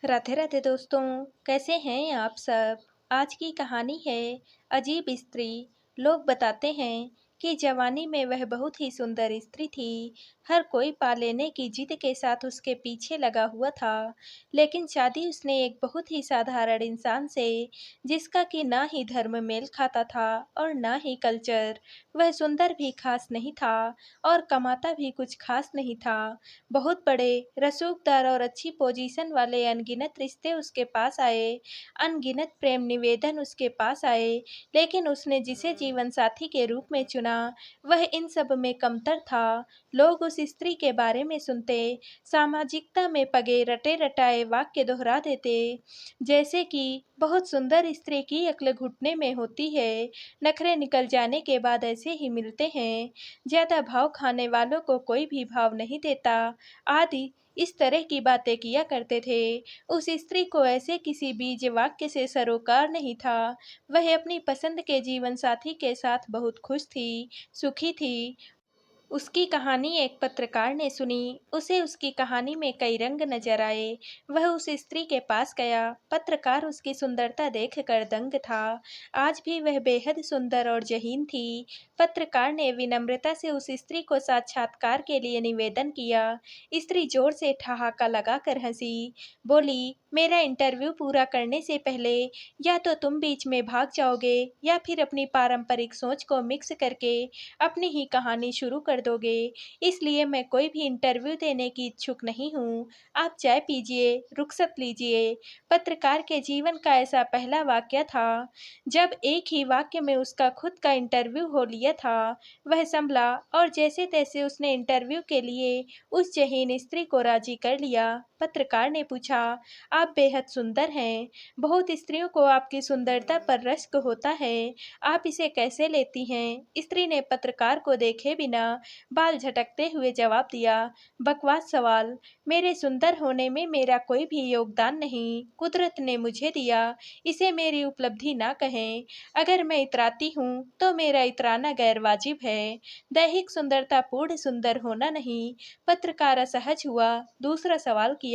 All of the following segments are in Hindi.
राधे राधे दोस्तों। कैसे हैं आप सब। आज की कहानी है अजीब स्त्री। लोग बताते हैं कि जवानी में वह बहुत ही सुंदर स्त्री थी। हर कोई पा लेने की जिद के साथ उसके पीछे लगा हुआ था। लेकिन शादी उसने एक बहुत ही साधारण इंसान से, जिसका कि ना ही धर्म मेल खाता था और ना ही कल्चर। वह सुंदर भी खास नहीं था और कमाता भी कुछ खास नहीं था। बहुत बड़े, रसूखदार और अच्छी पोजीशन वाले अनगिनत रिश्ते उसके पास आए, अनगिनत प्रेम निवेदन उसके पास आए, लेकिन उसने जिसे जीवन साथी के रूप में चुना, वह इन सब में कमतर था। लोग उस स्त्री के बारे में सुनते, सामाजिकता में पगे रटे रटाए वाक्य दोहरा देते, जैसे कि बहुत सुंदर स्त्री की अक्ल घुटने में होती है, नखरे निकल जाने के बाद ऐसे ही मिलते हैं, ज्यादा भाव खाने वालों को कोई भी भाव नहीं देता, आदि इस तरह की बातें किया करते थे। उस स्त्री को ऐसे किसी बीज वाक्य से सरोकार नहीं था। वह अपनी पसंद के जीवन साथी के साथ बहुत खुश थी, सुखी थी। उसकी कहानी एक पत्रकार ने सुनी। उसे उसकी कहानी में कई रंग नजर आए। वह उस स्त्री के पास गया। पत्रकार उसकी सुंदरता देखकर दंग था। आज भी वह बेहद सुंदर और जहीन थी। पत्रकार ने विनम्रता से उस स्त्री को साक्षात्कार के लिए निवेदन किया। स्त्री जोर से ठहाका लगाकर हंसी, बोली, मेरा इंटरव्यू पूरा करने से पहले या तो तुम बीच में भाग जाओगे या फिर अपनी पारंपरिक सोच को मिक्स करके अपनी ही कहानी शुरू कर दोगे। इसलिए मैं कोई भी इंटरव्यू देने की इच्छुक नहीं हूँ। आप चाय पीजिए, रुखसत लीजिए। पत्रकार के जीवन का ऐसा पहला वाक्य था जब एक ही वाक्य में उसका खुद का इंटरव्यू हो लिया था। वह संभला और जैसे तैसे उसने इंटरव्यू के लिए उस जहीन स्त्री को राजी कर लिया। पत्रकार ने पूछा, आप बेहद सुंदर हैं। बहुत स्त्रियों को आपकी सुंदरता पर रश्क होता है। आप इसे कैसे लेती हैं? स्त्री ने पत्रकार को देखे बिना बाल झटकते हुए जवाब दिया, बकवास सवाल। मेरे सुंदर होने में मेरा कोई भी योगदान नहीं, कुदरत ने मुझे दिया। इसे मेरी उपलब्धि ना कहें। अगर मैं इतराती हूँ तो मेरा इतराना गैर वाजिब है। दैहिक सुंदरता पूर्ण सुंदर होना नहीं। पत्रकार असहज हुआ। दूसरा सवाल किया,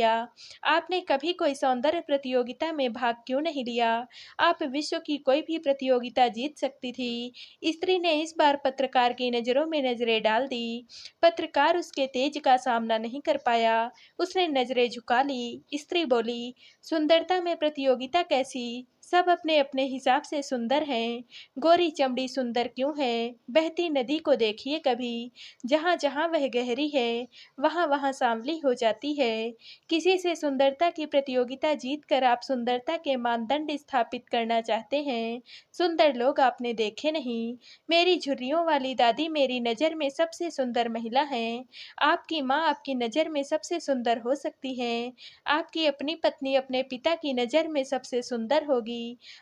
आपने कभी कोई सौंदर्य प्रतियोगिता में भाग क्यों नहीं लिया? आप विश्व की कोई भी प्रतियोगिता जीत सकती थी। स्त्री ने इस बार पत्रकार की नजरों में नजरें डाल दी। पत्रकार उसके तेज का सामना नहीं कर पाया। उसने नजरें झुका ली। स्त्री बोली, सुंदरता में प्रतियोगिता कैसी? सब अपने अपने हिसाब से सुंदर हैं। गोरी चमड़ी सुंदर क्यों है? बहती नदी को देखिए कभी। जहाँ जहाँ वह गहरी है, वहाँ वहाँ सांवली हो जाती है। किसी से सुंदरता की प्रतियोगिता जीतकर आप सुंदरता के मानदंड स्थापित करना चाहते हैं। सुंदर लोग आपने देखे नहीं। मेरी झुर्रियों वाली दादी मेरी नज़र में सबसे सुंदर महिला हैं। आपकी माँ आपकी नज़र में सबसे सुंदर हो सकती है। आपकी अपनी पत्नी अपने पिता की नज़र में सबसे सुंदर होगी।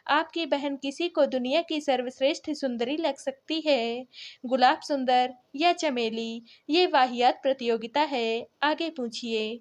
आपकी बहन किसी को दुनिया की सर्वश्रेष्ठ सुंदरी लग सकती है। गुलाब सुंदर या चमेली, ये वाहियात प्रतियोगिता है। आगे पूछिए।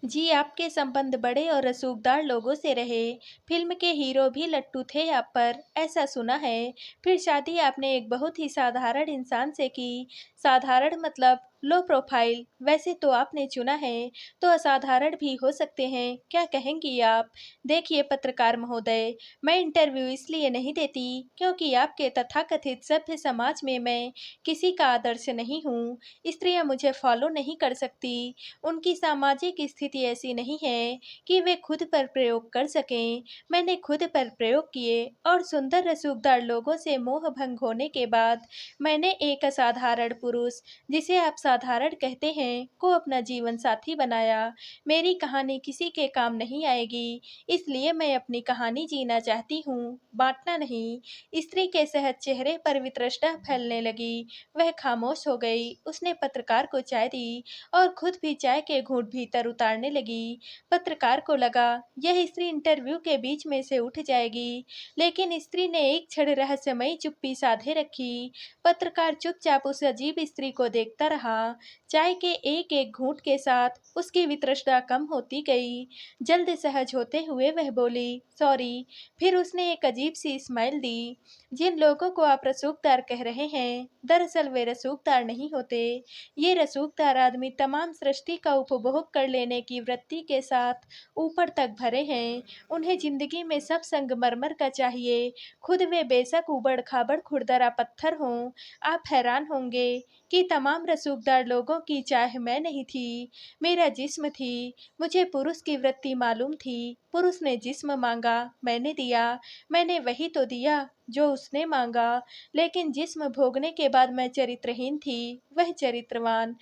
जी, आपके संबंध बड़े और रसूखदार लोगों से रहे। फिल्म के हीरो भी लट्टू थे आप पर, ऐसा सुना है। फिर शादी आपने एक बहुत ही साधारण इंसान से की। साधारण मतलब लो प्रोफाइल। वैसे तो आपने चुना है, तो असाधारण भी हो सकते हैं। क्या कहेंगी आप? देखिए पत्रकार महोदय, मैं इंटरव्यू इसलिए नहीं देती क्योंकि आपके तथाकथित सभ्य समाज में मैं किसी का आदर्श नहीं हूँ। स्त्रियाँ मुझे फॉलो नहीं कर सकती। उनकी सामाजिक स्थिति ऐसी नहीं है कि वे खुद पर प्रयोग कर सकें। मैंने खुद पर प्रयोग किए और सुंदर रसूखदार लोगों से मोह भंग होने के बाद मैंने एक असाधारण पुरुष, जिसे आप साधारण कहते हैं, को अपना जीवन साथी बनाया। मेरी कहानी किसी के काम नहीं आएगी, इसलिए मैं अपनी कहानी जीना चाहती हूँ, बांटना नहीं। स्त्री के सहज चेहरे पर वितृष्णा फैलने लगी। वह खामोश हो गई। उसने पत्रकार को चाय दी और खुद भी चाय के घूंट भीतर उतारने लगी। पत्रकार को लगा यह स्त्री इंटरव्यू के बीच में से उठ जाएगी, लेकिन स्त्री ने एक क्षण रहस्यमयी चुप्पी साधे रखी। पत्रकार चुपचाप उस अजीब स्त्री को देखता रहा। रहा। चाय के एक एक घूंट के साथ उसकी वितृष्णा कम होती गई। जल्द सहज होते हुए वह बोली, सॉरी। फिर उसने एक अजीब सी स्माइल दी। जिन लोगों को आप रसूखदार कह रहे हैं, दरअसल वे रसूखदार नहीं होते। ये रसूखदार आदमी तमाम सृष्टि का उपभोग कर लेने की वृत्ति के साथ ऊपर तक भरे हैं। उन्हें जिंदगी में सब संगमरमर का चाहिए, खुद वे बेशक उबड़ खाबड़ खुरदरा पत्थर हों। आप हैरान होंगे कि तमाम रसूखदार लोगों की चाह मैं नहीं थी, मेरा जिस्म थी। मुझे पुरुष की वृत्ति मालूम थी। पुरुष ने जिस्म मांगा, मैंने दिया। मैंने वही तो दिया जो उसने मांगा। लेकिन जिस्म भोगने के बाद मैं चरित्रहीन थी, वह चरित्रवान।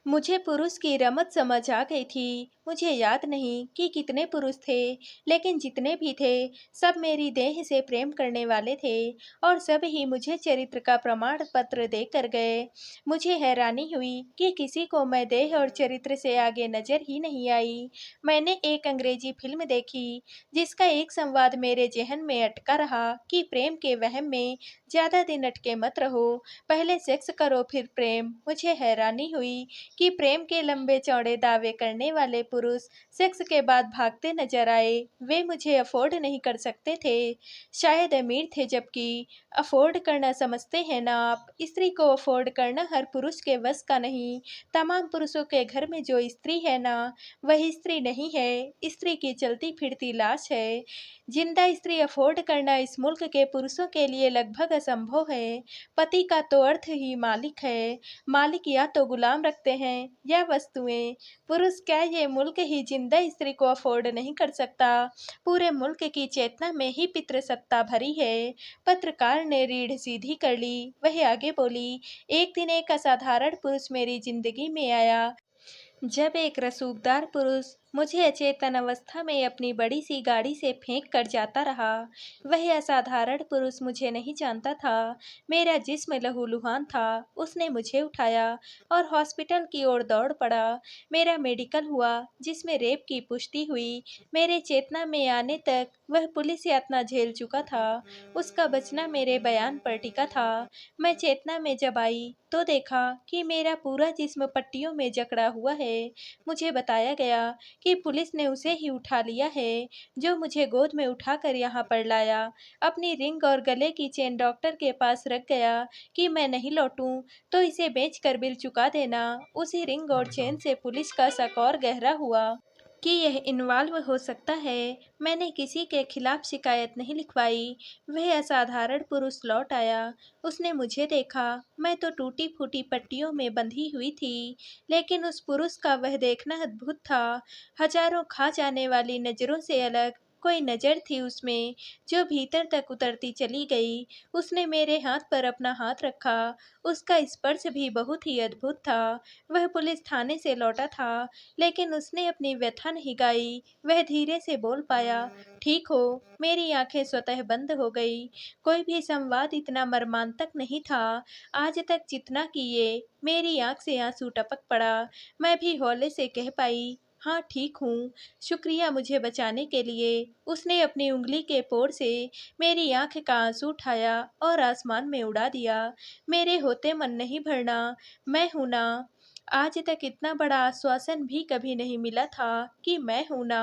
मुझे पुरुष की रमत समझ आ गई थी। मुझे याद नहीं कि कितने पुरुष थे, लेकिन जितने भी थे, सब मेरी देह से प्रेम करने वाले थे और सब ही मुझे चरित्र का प्रमाण पत्र देकर गए। मुझे हैरानी हुई कि किसी को मैं देह और चरित्र से आगे नजर ही नहीं आई। मैंने एक अंग्रेजी फिल्म देखी, जिसका एक संवाद मेरे जहन में अटका रहा कि प्रेम के वहम में ज्यादा दिन अटके मत रहो, पहले सेक्स करो फिर प्रेम। मुझे हैरानी हुई कि प्रेम के लंबे चौड़े दावे करने वाले पुरुष सेक्स के बाद भागते नजर आए। वे मुझे अफोर्ड नहीं कर सकते थे, शायद अमीर थे। जबकि अफोर्ड करना समझते हैं ना आप, स्त्री को अफोर्ड करना हर पुरुष के बस का नहीं। तमाम पुरुषों के घर में जो स्त्री है ना, वह स्त्री नहीं है, स्त्री की चलती फिरती लाश है। जिंदा स्त्री अफोर्ड करना इस मुल्क के पुरुषों के लिए लगभग असंभव है। पति का तो अर्थ ही मालिक है। मालिक या तो गुलाम रखते हैं या वस्तुएं। पुरुष क्या ये मुल्क ही जिंदा स्त्री को अफोर्ड नहीं कर सकता? पूरे मुल्क की चेतना में ही पितृसत्ता भरी है। पत्रकार ने रीढ़ सीधी कर ली। वह आगे बोली, एक दिन एक असाधारण पुरुष मेरी जिंदगी में आया। जब एक रसूखदार पुरुष मुझे अचेतन अवस्था में अपनी बड़ी सी गाड़ी से फेंक कर जाता रहा। वह असाधारण पुरुष मुझे नहीं जानता था। मेरा जिस्म लहूलुहान था। उसने मुझे उठाया और हॉस्पिटल की ओर दौड़ पड़ा। मेरा मेडिकल हुआ, जिसमें रेप की पुष्टि हुई। मेरे चेतना में आने तक वह पुलिस यातना झेल चुका था। उसका बचना मेरे बयान पर टिका था। मैं चेतना में जब आई तो देखा कि मेरा पूरा जिस्म पट्टियों में जकड़ा हुआ है। मुझे बताया गया कि पुलिस ने उसे ही उठा लिया है, जो मुझे गोद में उठाकर यहाँ पर लाया। अपनी रिंग और गले की चेन डॉक्टर के पास रख गया कि मैं नहीं लौटूं तो इसे बेचकर बिल चुका देना। उसी रिंग और चेन से पुलिस का शक और गहरा हुआ कि यह इन्वॉल्व हो सकता है। मैंने किसी के खिलाफ शिकायत नहीं लिखवाई। वह असाधारण पुरुष लौट आया। उसने मुझे देखा। मैं तो टूटी फूटी पट्टियों में बंधी हुई थी, लेकिन उस पुरुष का वह देखना अद्भुत था। हजारों खा जाने वाली नजरों से अलग कोई नजर थी उसमें, जो भीतर तक उतरती चली गई। उसने मेरे हाथ पर अपना हाथ रखा। उसका स्पर्श भी बहुत ही अद्भुत था। वह पुलिस थाने से लौटा था, लेकिन उसने अपनी व्यथा नहीं गाई। वह धीरे से बोल पाया, ठीक हो। मेरी आंखें स्वतः बंद हो गई। कोई भी संवाद इतना मर्मांतक नहीं था आज तक जितना कि ये। मेरी आंख से आंसू टपक पड़ा। मैं भी हौले से कह पाई, हाँ ठीक हूँ। शुक्रिया मुझे बचाने के लिए। उसने अपनी उंगली के पोर से मेरी आंख का आंसू उठाया और आसमान में उड़ा दिया। मेरे होते मन नहीं भरना। मैं हूं ना। आज तक इतना बड़ा आश्वासन भी कभी नहीं मिला था कि मैं हूं ना।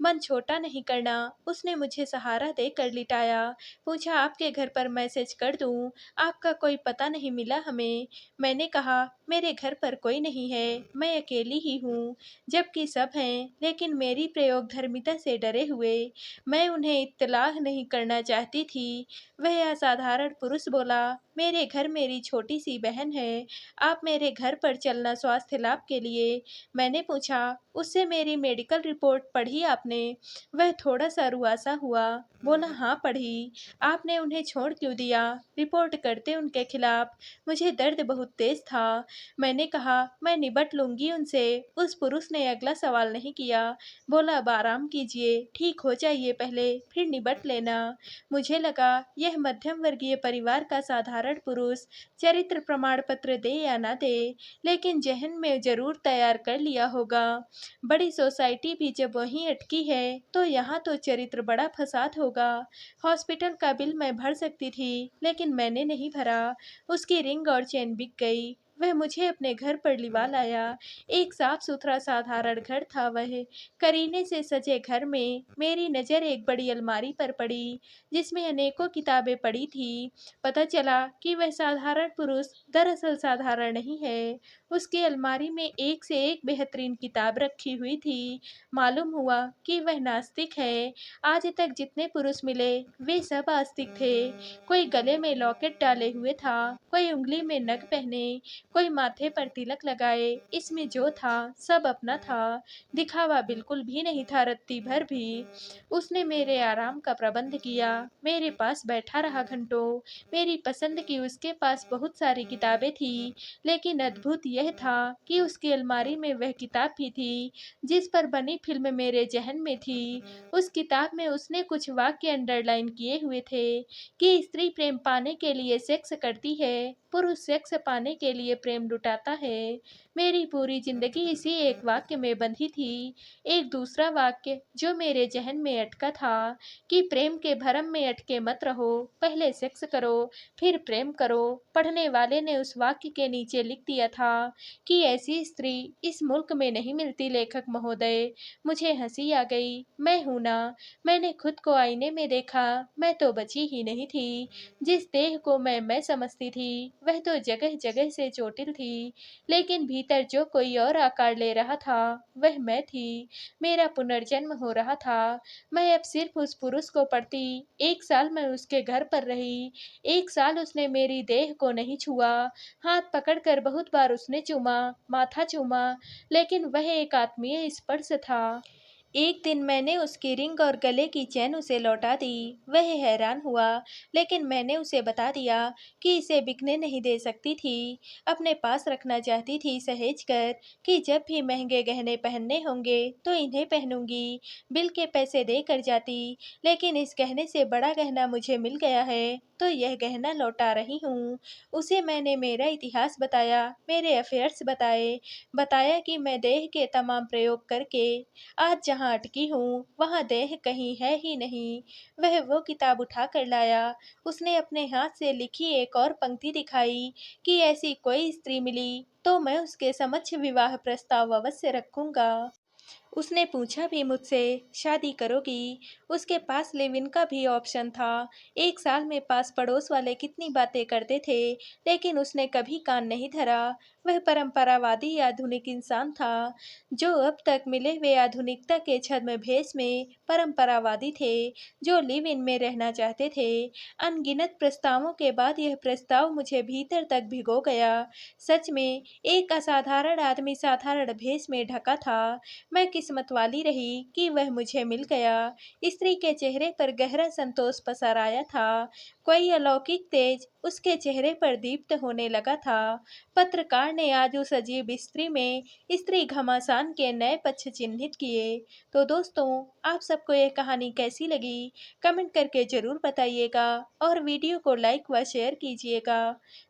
मन छोटा नहीं करना। उसने मुझे सहारा देकर लिटाया। पूछा, आपके घर पर मैसेज कर दूं? आपका कोई पता नहीं मिला हमें? मैंने कहा, मेरे घर पर कोई नहीं है, मैं अकेली ही हूँ। जबकि सब हैं, लेकिन मेरी प्रयोगधर्मिता से डरे हुए। मैं उन्हें इत्तलाह नहीं करना चाहती थी। वह असाधारण पुरुष बोला, मेरे घर मेरी छोटी सी बहन है। आप मेरे घर पर चलना स्वास्थ्य लाभ के लिए। मैंने पूछा, उससे मेरी मेडिकल रिपोर्ट पढ़ी आपने? वह थोड़ा सा रुआसा हुआ। बोला, हाँ पढ़ी। आपने उन्हें छोड़ क्यों दिया? रिपोर्ट करते उनके खिलाफ। मुझे दर्द बहुत तेज था। मैंने कहा, मैं निबट लूंगी उनसे। उस पुरुष ने अगला सवाल नहीं किया। बोला, अब आराम कीजिए, ठीक हो जाइए पहले, फिर निबट लेना। मुझे लगा यह मध्यम वर्गीय परिवार का साधारण पुरुष चरित्र प्रमाण पत्र दे या ना दे, लेकिन जहन में जरूर तैयार कर लिया होगा। बड़ी सोसाइटी भी जब वहीं अटकी है तो यहाँ तो चरित्र बड़ा फसाद होगा। हॉस्पिटल का बिल मैं भर सकती थी, लेकिन मैंने नहीं भरा। उसकी रिंग और चेन बिक गई। वह मुझे अपने घर पर लिवा लाया। एक साफ-सुथरा साधारण घर था वह। करीने से सजे घर में मेरी नज़र एक बड़ी अलमारी पर पड़ी, जिसमें अनेकों किताबें पड़ी थीं। पता चला कि वह साधारण पुरुष दरअसल साधारण नहीं है। उसकी अलमारी में एक से एक बेहतरीन किताब रखी हुई थी। मालूम हुआ कि वह नास्तिक है। आज तक जितने पुरुष मिले, वे सब आस्तिक थे। कोई गले में लॉकेट डाले हुए था, कोई उँगली में नग पहने, कोई माथे पर तिलक लगाए। इसमें जो था सब अपना था, दिखावा बिल्कुल भी नहीं था रत्ती भर भी। उसने मेरे आराम का प्रबंध किया, मेरे पास बैठा रहा घंटों। मेरी पसंद की उसके पास बहुत सारी किताबें थी, लेकिन अद्भुत यह था कि उसकी अलमारी में वह किताब भी थी जिस पर बनी फिल्म मेरे ज़हन में थी। उस किताब में उसने कुछ वाक्य अंडरलाइन किए हुए थे कि स्त्री प्रेम पाने के लिए सेक्स करती है, पुरुष सेक्स पाने के लिए प्रेम लुटाता है। मेरी पूरी जिंदगी इसी एक वाक्य में बंधी थी। एक दूसरा वाक्य जो मेरे जहन में अटका था कि प्रेम के भरम में अटके मत रहो, पहले सेक्स करो, फिर प्रेम करो। पढ़ने वाले ने उस वाक्य के नीचे लिख दिया था कि ऐसी स्त्री इस मुल्क में नहीं मिलती लेखक महोदय। मुझे हंसी आ गई। मैं हूं ना। मैंने खुद को आईने में देखा। मैं तो बची ही नहीं थी। जिस देह को मैं समझती थी, वह तो जगह जगह से चोटिल थी, लेकिन भीतर जो कोई और आकार ले रहा था, वह मैं थी। मेरा पुनर्जन्म हो रहा था। मैं अब सिर्फ उस पुरुष को पढ़ती। 1 साल मैं उसके घर पर रही। 1 साल उसने मेरी देह को नहीं छुआ। हाथ पकड़कर बहुत बार उसने चूमा, माथा चूमा, लेकिन वह एक आत्मीय स्पर्श था। एक दिन मैंने उसकी रिंग और गले की चैन उसे लौटा दी। वह हैरान हुआ, लेकिन मैंने उसे बता दिया कि इसे बिकने नहीं दे सकती थी। अपने पास रखना चाहती थी सहेज कर कि जब भी महंगे गहने पहनने होंगे तो इन्हें पहनूंगी। बिल के पैसे देकर जाती, लेकिन इस गहने से बड़ा गहना मुझे मिल गया है, तो यह गहना लौटा रही हूँ। उसे मैंने मेरा इतिहास बताया, मेरे अफेयर्स बताए, बताया कि मैं देह के तमाम प्रयोग करके आज जहाँ अटकी हूँ, वहाँ देह कहीं है ही नहीं। वह वो किताब उठा कर लाया। उसने अपने हाथ से लिखी एक और पंक्ति दिखाई कि ऐसी कोई स्त्री मिली तो मैं उसके समक्ष विवाह प्रस्ताव अवश्य रखूंगा। उसने पूछा भी मुझसे, शादी करोगी? उसके पास लिव इन का भी ऑप्शन था। 1 साल में पास पड़ोस वाले कितनी बातें करते थे, लेकिन उसने कभी कान नहीं धरा। वह परंपरावादी आधुनिक इंसान था, जो अब तक मिले हुए आधुनिकता के छद्म भेष में परंपरावादी थे, जो लिव इन में रहना चाहते थे। अनगिनत प्रस्तावों के बाद यह प्रस्ताव मुझे भीतर तक भिगो गया। सच में एक असाधारण आदमी साधारण भेष में ढका था। मैं किस्मत वाली रही कि वह मुझे मिल गया। स्त्री के चेहरे पर गहरा संतोष पसर आया था। कोई अलौकिक तेज उसके चेहरे पर दीप्त होने लगा था। पत्रकार ने आज उस अजीब स्त्री में स्त्री घमासान के नए पक्ष चिन्हित किए। तो दोस्तों, आप सबको यह कहानी कैसी लगी? कमेंट करके जरूर बताइएगा और वीडियो को लाइक व शेयर कीजिएगा।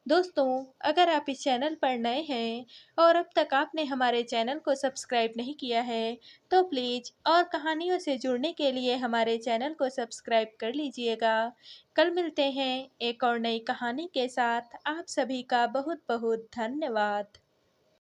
दोस्तों, अगर आप इस चैनल पर नए हैं और अब तक आपने हमारे चैनल को सब्सक्राइब नहीं किया है, तो प्लीज़ और कहानियों से जुड़ने के लिए हमारे चैनल को सब्सक्राइब कर लीजिएगा। कल मिलते हैं एक और नई कहानी के साथ। आप सभी का बहुत बहुत धन्यवाद।